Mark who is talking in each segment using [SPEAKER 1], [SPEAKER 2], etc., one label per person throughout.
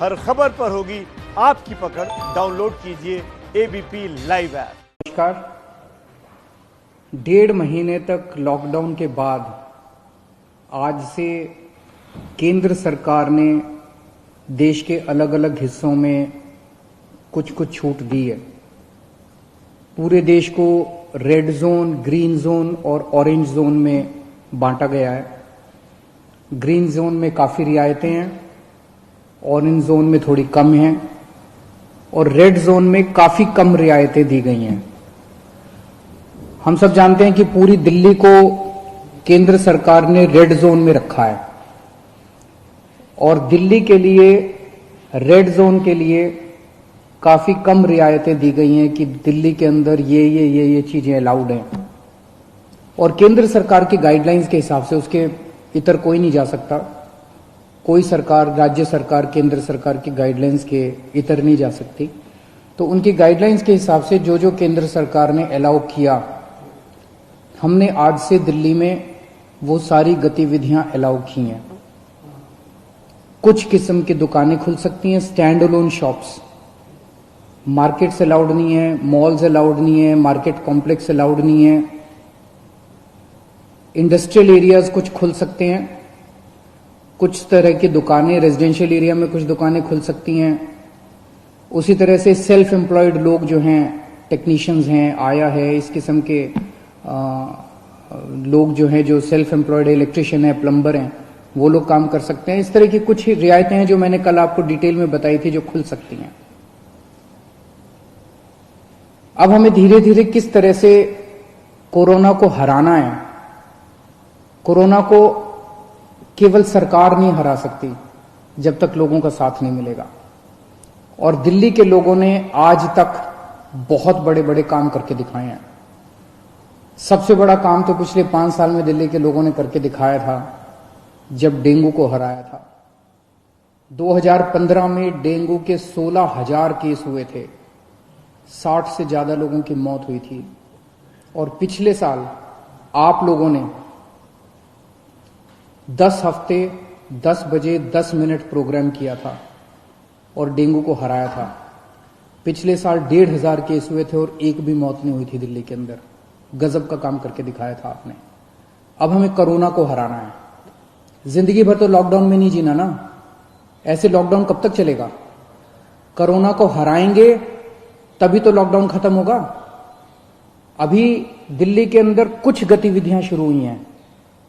[SPEAKER 1] हर खबर पर होगी आपकी पकड़। डाउनलोड कीजिए एबीपी लाइव ऐप।
[SPEAKER 2] नमस्कार। 1.5 महीने तक लॉकडाउन के बाद आज से केंद्र सरकार ने देश के अलग अलग हिस्सों में कुछ कुछ छूट दी है। पूरे देश को रेड जोन, ग्रीन जोन और ऑरेंज जोन में बांटा गया है। ग्रीन जोन में काफी रियायतें हैं, ऑरेंज जोन में थोड़ी कम हैं और रेड जोन में काफी कम रियायतें दी गई हैं। हम सब जानते हैं कि पूरी दिल्ली को केंद्र सरकार ने रेड जोन में रखा है और दिल्ली के लिए, रेड जोन के लिए काफी कम रियायतें दी गई हैं कि दिल्ली के अंदर ये चीजें अलाउड हैं और केंद्र सरकार की गाइडलाइंस के हिसाब से उसके इतर कोई नहीं जा सकता। कोई सरकार, राज्य सरकार, केंद्र सरकार की गाइडलाइंस के इतर नहीं जा सकती। तो उनकी गाइडलाइंस के हिसाब से जो जो केंद्र सरकार ने अलाउ किया, हमने आज से दिल्ली में वो सारी गतिविधियां अलाउ की हैं। कुछ किस्म की दुकानें खुल सकती हैं, stand alone shops. Markets allowed नहीं है, मॉल्स अलाउड नहीं है, मार्केट कॉम्प्लेक्स अलाउड नहीं है। इंडस्ट्रियल एरियाज कुछ खुल सकते हैं, कुछ तरह की दुकानें, रेजिडेंशियल एरिया में कुछ दुकानें खुल सकती हैं। उसी तरह से सेल्फ एम्प्लॉयड लोग जो हैं, टेक्नीशियंस हैं, आया है, इस किस्म के लोग जो हैं, जो सेल्फ एम्प्लॉयड इलेक्ट्रिशियन है, प्लम्बर हैं, वो लोग काम कर सकते हैं। इस तरह की कुछ रियायतें हैं जो मैंने कल आपको डिटेल में बताई थी, जो खुल सकती हैं। अब हमें धीरे धीरे किस तरह से कोरोना को हराना है। कोरोना को केवल सरकार नहीं हरा सकती जब तक लोगों का साथ नहीं मिलेगा। और दिल्ली के लोगों ने आज तक बहुत बड़े बड़े काम करके दिखाए हैं। सबसे बड़ा काम तो पिछले 5 साल में दिल्ली के लोगों ने करके दिखाया था जब डेंगू को हराया था। 2015 में डेंगू के 16,000 केस हुए थे, 60 से ज्यादा लोगों की मौत हुई थी। और पिछले साल आप लोगों ने 10 हफ्ते 10 बजे 10 मिनट प्रोग्राम किया था और डेंगू को हराया था। पिछले साल 1,500 केस हुए थे और एक भी मौत नहीं हुई थी दिल्ली के अंदर। गजब का काम करके दिखाया था आपने। अब हमें कोरोना को हराना है। जिंदगी भर तो लॉकडाउन में नहीं जीना ना। ऐसे लॉकडाउन कब तक चलेगा? कोरोना को हराएंगे तभी तो लॉकडाउन खत्म होगा। अभी दिल्ली के अंदर कुछ गतिविधियां शुरू हुई हैं।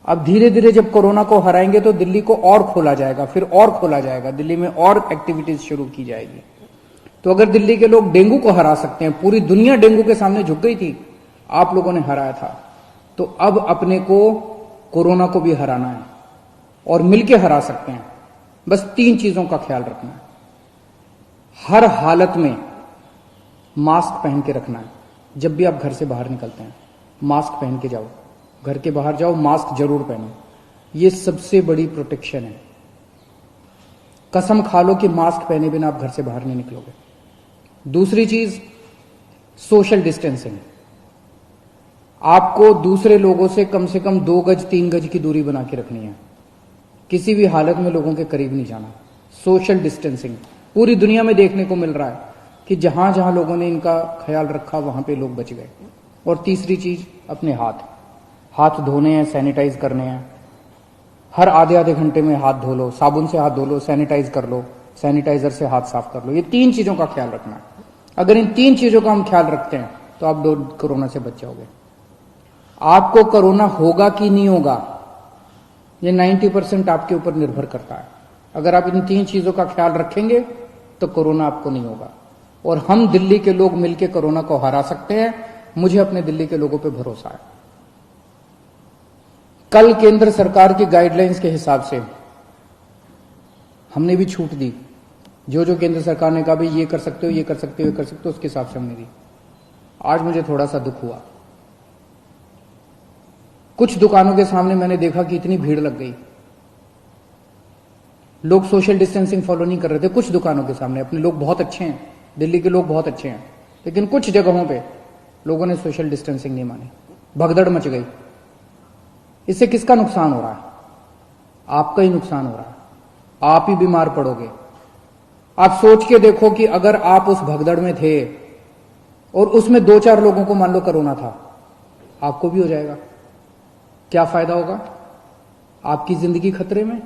[SPEAKER 2] अब धीरे धीरे जब कोरोना को हराएंगे तो दिल्ली को और खोला जाएगा, फिर और खोला जाएगा, दिल्ली में और एक्टिविटीज शुरू की जाएगी। तो अगर दिल्ली के लोग डेंगू को हरा सकते हैं, पूरी दुनिया डेंगू के सामने झुक गई थी, आप लोगों ने हराया था, तो अब अपने को कोरोना को भी हराना है और मिलके हरा सकते हैं। बस 3 चीजों का ख्याल रखना है। हर हालत में मास्क पहन के रखना है। जब भी आप घर से बाहर निकलते हैं मास्क पहन के जाओ। घर के बाहर जाओ, मास्क जरूर पहनो। ये सबसे बड़ी प्रोटेक्शन है। कसम खा लो कि मास्क पहने बिना आप घर से बाहर नहीं निकलोगे। दूसरी चीज, सोशल डिस्टेंसिंग। आपको दूसरे लोगों से कम 2 गज 3 गज की दूरी बना के रखनी है। किसी भी हालत में लोगों के करीब नहीं जाना। सोशल डिस्टेंसिंग पूरी दुनिया में देखने को मिल रहा है कि जहां जहां लोगों ने इनका ख्याल रखा वहां पे लोग बच गए। और तीसरी चीज, अपने हाथ धोने हैं, सैनिटाइज करने हैं। हर आधे घंटे में हाथ धो लो, साबुन से हाथ धो लो, सैनिटाइज कर लो, सैनिटाइजर से हाथ साफ कर लो। ये 3 चीजों का ख्याल रखना है। अगर इन 3 चीजों का हम ख्याल रखते हैं तो आप कोरोना से बच जाओगे। आपको कोरोना होगा कि नहीं होगा, ये 90% आपके ऊपर निर्भर करता है। अगर आप इन 3 चीजों का ख्याल रखेंगे तो कोरोना आपको नहीं होगा और हम दिल्ली के लोग मिलकर कोरोना को हरा सकते हैं। मुझे अपने दिल्ली के लोगों पर भरोसा है। कल केंद्र सरकार की गाइडलाइंस के हिसाब से हमने भी छूट दी। जो जो केंद्र सरकार ने कहा भाई ये कर सकते हो, ये कर सकते हो, ये कर सकते हो, उसके हिसाब से हमने दी। आज मुझे थोड़ा सा दुख हुआ। कुछ दुकानों के सामने मैंने देखा कि इतनी भीड़ लग गई। लोग सोशल डिस्टेंसिंग फॉलो नहीं कर रहे थे। कुछ दुकानों के सामने, अपने लोग बहुत अच्छे हैं, दिल्ली के लोग बहुत अच्छे हैं, लेकिन कुछ जगहों पे लोगों ने सोशल डिस्टेंसिंग नहीं मानी। भगदड़ मच गई। इससे किसका नुकसान हो रहा है? आपका ही नुकसान हो रहा है। आप ही बीमार पड़ोगे। आप सोच के देखो कि अगर आप उस भगदड़ में थे और उसमें 2-4 लोगों को मान लो कोरोना था, आपको भी हो जाएगा, क्या फायदा होगा? आपकी जिंदगी खतरे में,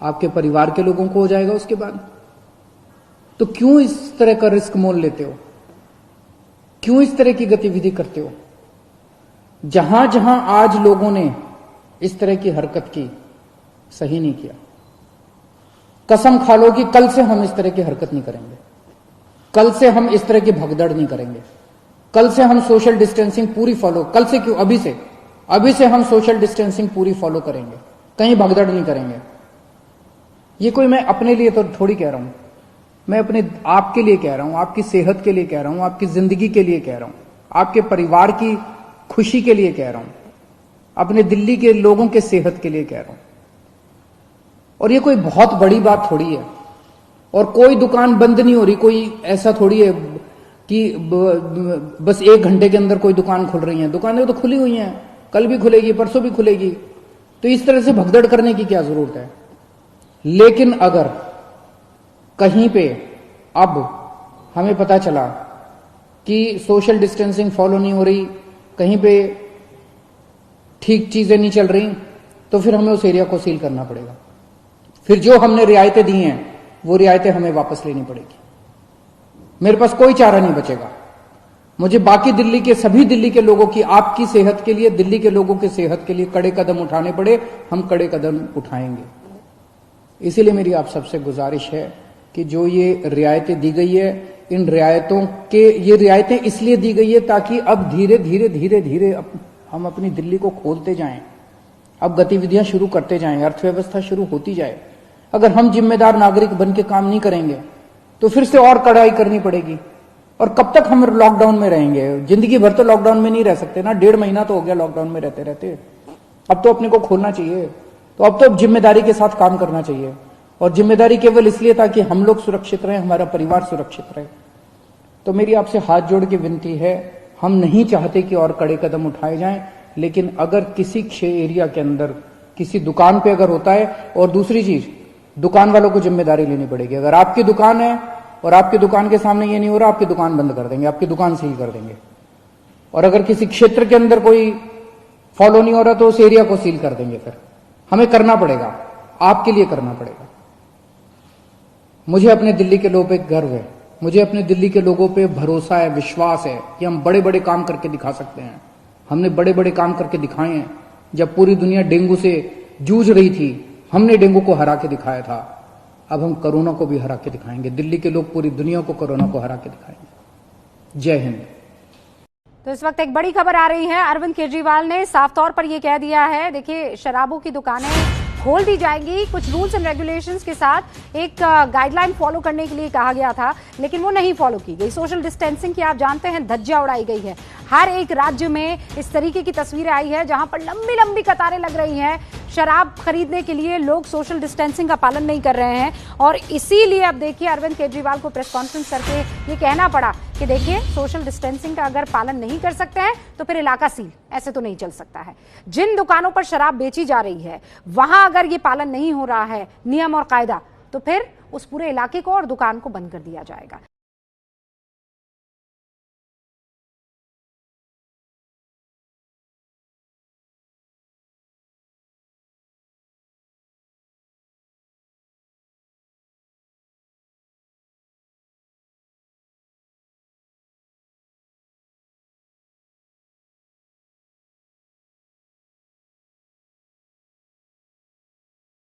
[SPEAKER 2] आपके परिवार के लोगों को हो जाएगा उसके बाद। तो क्यों इस तरह का रिस्क मोल लेते हो? क्यों इस तरह की गतिविधि करते हो? जहां जहां आज लोगों ने इस तरह की हरकत की, सही नहीं किया। कसम खा लो कि कल से हम इस तरह की हरकत नहीं करेंगे, कल से हम इस तरह की भगदड़ नहीं करेंगे, कल से हम सोशल डिस्टेंसिंग पूरी फॉलो, कल से क्यों, अभी से हम सोशल डिस्टेंसिंग पूरी फॉलो करेंगे, कहीं भगदड़ नहीं करेंगे। ये कोई मैं अपने लिए तो थोड़ी कह रहा हूं, मैं अपने आपके लिए कह रहा हूं, आपकी सेहत के लिए कह रहा हूं, आपकी जिंदगी के लिए कह रहा हूं, आपके परिवार की खुशी के लिए कह रहा हूं, अपने दिल्ली के लोगों के सेहत के लिए कह रहा हूं। और ये कोई बहुत बड़ी बात थोड़ी है, और कोई दुकान बंद नहीं हो रही, कोई ऐसा थोड़ी है कि बस 1 घंटे के अंदर कोई दुकान खुल रही है। दुकानें तो खुली हुई हैं, कल भी खुलेगी, परसों भी खुलेगी। तो इस तरह से भगदड़ करने की क्या जरूरत है? लेकिन अगर कहीं पे अब हमें पता चला कि सोशल डिस्टेंसिंग फॉलो नहीं हो रही, कहीं पे ठीक चीजें नहीं चल रही, तो फिर हमें उस एरिया को सील करना पड़ेगा। फिर जो हमने रियायतें दी हैं वो रियायतें हमें वापस लेनी पड़ेगी। मेरे पास कोई चारा नहीं बचेगा। मुझे बाकी दिल्ली के, सभी दिल्ली के लोगों की, आपकी सेहत के लिए, दिल्ली के लोगों की सेहत के लिए कड़े कदम उठाने पड़े, हम कड़े कदम उठाएंगे। इसीलिए मेरी आप सबसे गुजारिश है कि जो ये रियायतें दी गई है, इन रियायतों के, ये रियायतें इसलिए दी गई है ताकि अब धीरे धीरे हम अपनी दिल्ली को खोलते जाएं, अब गतिविधियां शुरू करते जाएं, अर्थव्यवस्था शुरू होती जाए। अगर हम जिम्मेदार नागरिक बन के काम नहीं करेंगे तो फिर से और कड़ाई करनी पड़ेगी। और कब तक हम लॉकडाउन में रहेंगे? जिंदगी भर तो लॉकडाउन में नहीं रह सकते ना। 1.5 महीना तो हो गया लॉकडाउन में रहते रहते। अब तो अपने को खोलना चाहिए। तो अब तो जिम्मेदारी के साथ काम करना चाहिए, और जिम्मेदारी केवल इसलिए ताकि हम लोग सुरक्षित रहें, हमारा परिवार सुरक्षित रहे। तो मेरी आपसे हाथ जोड़ के विनती है, हम नहीं चाहते कि और कड़े कदम उठाए जाएं, लेकिन अगर किसी एरिया के अंदर किसी दुकान पे अगर होता है, और दूसरी चीज, दुकान वालों को जिम्मेदारी लेनी पड़ेगी। अगर आपकी दुकान है और आपकी दुकान के सामने ये नहीं हो रहा, आपकी दुकान बंद कर देंगे, आपकी दुकान सील कर देंगे। और अगर किसी क्षेत्र के अंदर कोई फॉलो नहीं हो रहा तो उस एरिया को सील कर देंगे। फिर हमें करना पड़ेगा, आपके लिए करना पड़ेगा। मुझे अपने दिल्ली के लोगों पे गर्व है, मुझे अपने दिल्ली के लोगों पे भरोसा है, विश्वास है कि हम बड़े बड़े काम करके दिखा सकते हैं। हमने बड़े बड़े काम करके दिखाए हैं। जब पूरी दुनिया डेंगू से जूझ रही थी, हमने डेंगू को हरा के दिखाया था। अब हम कोरोना को भी हरा के दिखाएंगे। दिल्ली के लोग पूरी दुनिया को कोरोना को हरा के दिखाएंगे। जय हिंद।
[SPEAKER 3] तो इस वक्त एक बड़ी खबर आ रही है। अरविंद केजरीवाल ने साफ तौर पर यह कह दिया है, देखिए शराबों की दुकानें खोल दी जाएंगी, कुछ रूल्स एंड रेगुलेशंस के साथ एक गाइडलाइन फॉलो करने के लिए कहा गया था, लेकिन वो नहीं फॉलो की गई। सोशल डिस्टेंसिंग की आप जानते हैं धज्जियां उड़ाई गई है। हर एक राज्य में इस तरीके की तस्वीरें आई है जहां पर लंबी लंबी कतारें लग रही हैं शराब खरीदने के लिए। लोग सोशल डिस्टेंसिंग का पालन नहीं कर रहे हैं, और इसीलिए अब देखिए अरविंद केजरीवाल को प्रेस कॉन्फ्रेंस करके ये कहना पड़ा कि देखिए सोशल डिस्टेंसिंग का अगर पालन नहीं कर सकते हैं तो फिर इलाका सील, ऐसे तो नहीं चल सकता है। जिन दुकानों पर शराब बेची जा रही है वहां अगर ये पालन नहीं हो रहा है नियम और कायदा, तो फिर उस पूरे इलाके को और दुकान को बंद कर दिया जाएगा।